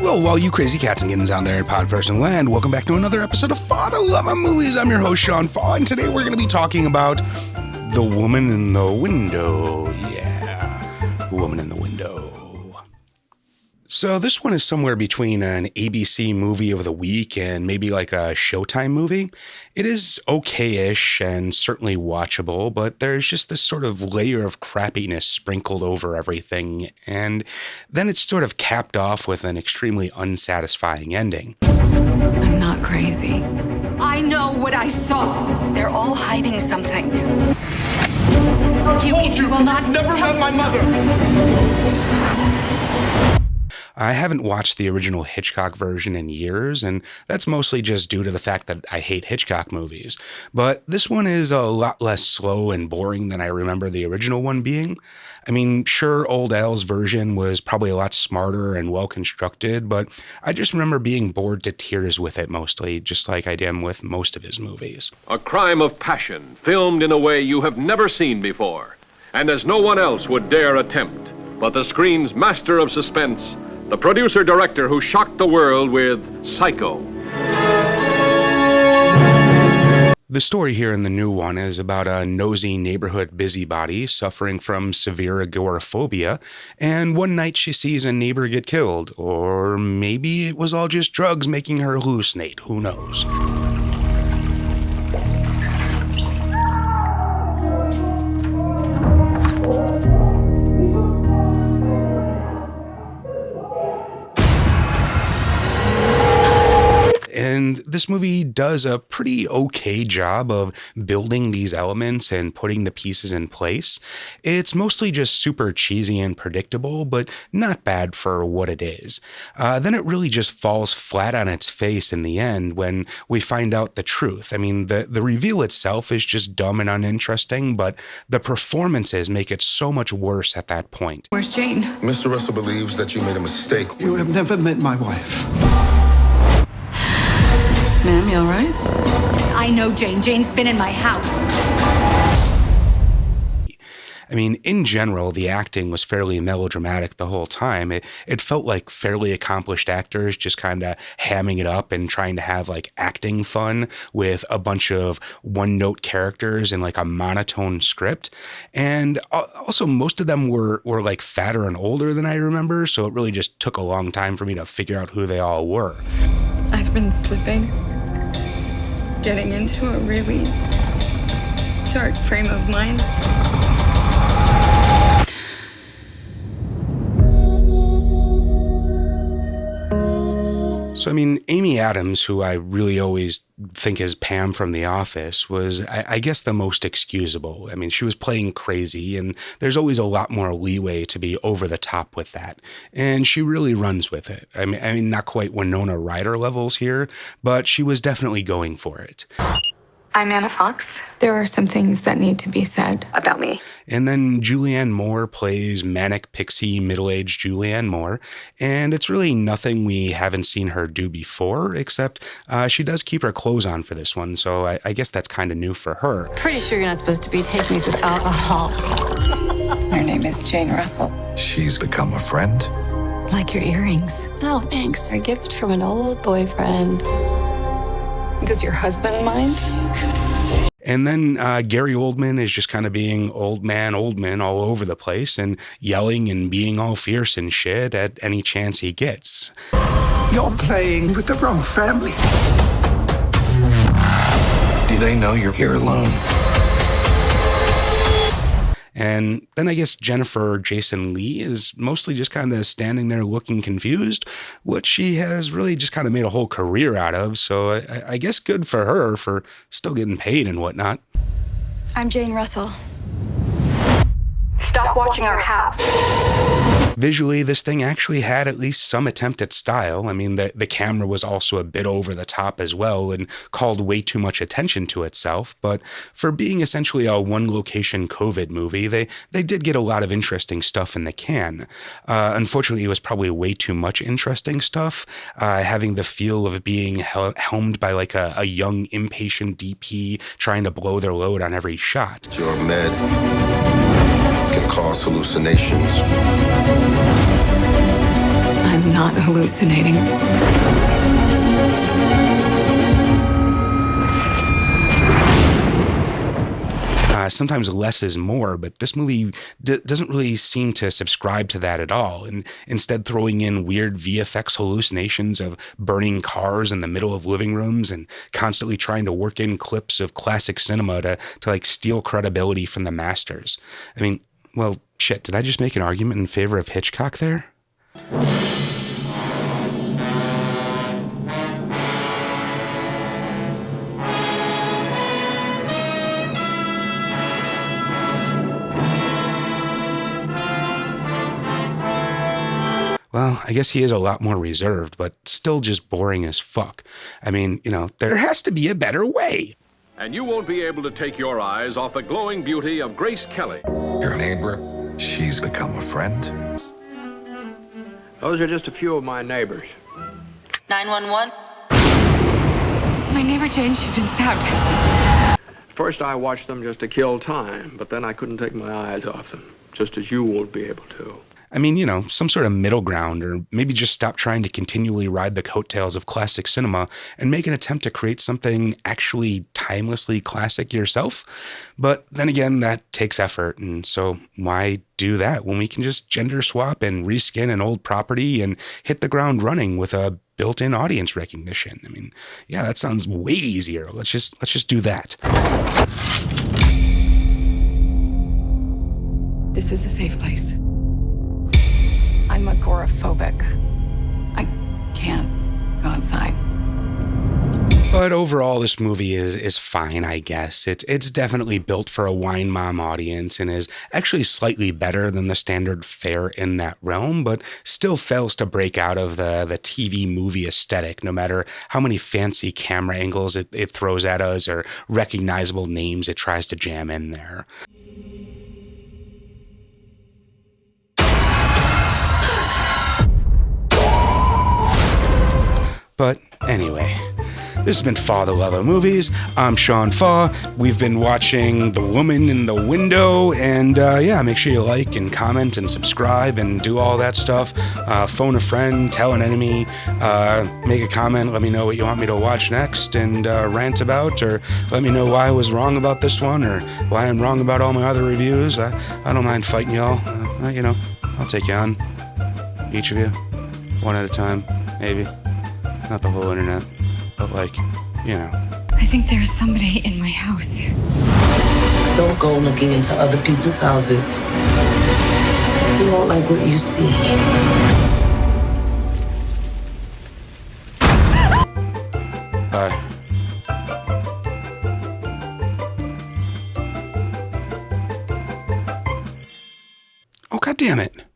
Well, all you crazy cats and kittens out there in pod person land, welcome back to another episode of Faw to Love Movies. I'm your host, Sean Faw, and today we're going to be talking about The Woman in the Window. Yeah, The Woman in the Window. So this one is somewhere between an ABC movie of the week and maybe like a Showtime movie. It is okay-ish and certainly watchable, but there's just this sort of layer of crappiness sprinkled over everything, and then it's sort of capped off with an extremely unsatisfying ending. I'm not crazy. I know what I saw. They're all hiding something. You will not never met my mother. I haven't watched the original Hitchcock version in years, and that's mostly just due to the fact that I hate Hitchcock movies. But this one is a lot less slow and boring than I remember the original one being. I mean, sure, Old Al's version was probably a lot smarter and well-constructed, but I just remember being bored to tears with it mostly, just like I am with most of his movies. A crime of passion, filmed in a way you have never seen before, and as no one else would dare attempt. But the screen's master of suspense, the producer-director who shocked the world with Psycho. The story here in the new one is about a nosy neighborhood busybody suffering from severe agoraphobia, and one night she sees a neighbor get killed, or maybe it was all just drugs making her hallucinate, who knows. And this movie does a pretty okay job of building these elements and putting the pieces in place. It's mostly just super cheesy and predictable, but not bad for what it is. Then it really just falls flat on its face in the end when we find out the truth. I mean, the reveal itself is just dumb and uninteresting, but the performances make it so much worse at that point. Where's Jane? Mr. Russell believes that you made a mistake. You have never met my wife. Ma'am, you all right? I know Jane. Jane's been in my house. I mean, in general, the acting was fairly melodramatic the whole time. It felt like fairly accomplished actors just kind of hamming it up and trying to have like acting fun with a bunch of one-note characters and like a monotone script. And also most of them were like fatter and older than I remember, so it really just took a long time for me to figure out who they all were. I've been slipping, getting into a really dark frame of mind. So, I mean, Amy Adams, who I really always think is Pam from The Office, was, I guess, the most excusable. I mean, she was playing crazy, and there's always a lot more leeway to be over the top with that. And she really runs with it. I mean, not quite Winona Ryder levels here, but she was definitely going for it. I'm Anna Fox. There are some things that need to be said About me. And then Julianne Moore plays manic pixie middle-aged Julianne Moore, and it's really nothing we haven't seen her do before, except she does keep her clothes on for this one, so I guess that's kind of new for her. Pretty sure you're not supposed to be taking these with alcohol. Her name is Jane Russell. She's become a friend. Like your earrings. Oh, thanks. A gift from an old boyfriend. Does your husband mind? And then Gary Oldman is just kind of being Oldman all over the place and yelling and being all fierce and shit at any chance he gets. You're playing with the wrong family. Do they know you're here alone? And then I guess Jennifer Jason Leigh is mostly just kind of standing there looking confused, which she has really just kind of made a whole career out of. So I guess good for her for still getting paid and whatnot. I'm Jane Russell. Stop watching our house. Visually, this thing actually had at least some attempt at style. I mean, the camera was also a bit over the top as well and called way too much attention to itself. But for being essentially a one-location COVID movie, they did get a lot of interesting stuff in the can. Unfortunately, it was probably way too much interesting stuff, having the feel of being helmed by like a young, impatient DP trying to blow their load on every shot. Your meds can cause hallucinations. I'm not hallucinating. Sometimes less is more, but this movie doesn't really seem to subscribe to that at all, and instead throwing in weird VFX hallucinations of burning cars in the middle of living rooms and constantly trying to work in clips of classic cinema to like steal credibility from the masters. I mean, well, shit, did I just make an argument in favor of Hitchcock there? Well, I guess he is a lot more reserved, but still just boring as fuck. I mean, you know, there has to be a better way. And you won't be able to take your eyes off the glowing beauty of Grace Kelly. Your neighbor, she's become a friend. Those are just a few of my neighbors. 911? My neighbor Jane, she's been stabbed. First, I watched them just to kill time, but then I couldn't take my eyes off them, just as you won't be able to. I mean, you know, some sort of middle ground, or maybe just stop trying to continually ride the coattails of classic cinema and make an attempt to create something actually timelessly classic yourself. But then again, that takes effort. And so why do that when we can just gender swap and reskin an old property and hit the ground running with a built-in audience recognition? I mean, yeah, that sounds way easier. Let's just do that. This is a safe place. I'm agoraphobic. I can't go outside. But overall, this movie is fine, I guess. It's definitely built for a wine mom audience and is actually slightly better than the standard fare in that realm, but still fails to break out of the TV movie aesthetic, no matter how many fancy camera angles it throws at us or recognizable names it tries to jam in there. But anyway, this has been Fa the Love of Movies. I'm Sean Fa. We've been watching The Woman in the Window, and yeah, make sure you like and comment and subscribe and do all that stuff. Phone a friend, tell an enemy, make a comment, let me know what you want me to watch next and rant about, or let me know why I was wrong about this one or why I'm wrong about all my other reviews. I don't mind fighting y'all. You know, I'll take you on, each of you, one at a time, maybe. Not the whole internet, but like, you know. I think there's somebody in my house. Don't go looking into other people's houses. You won't like what you see. Bye. Oh, God damn it.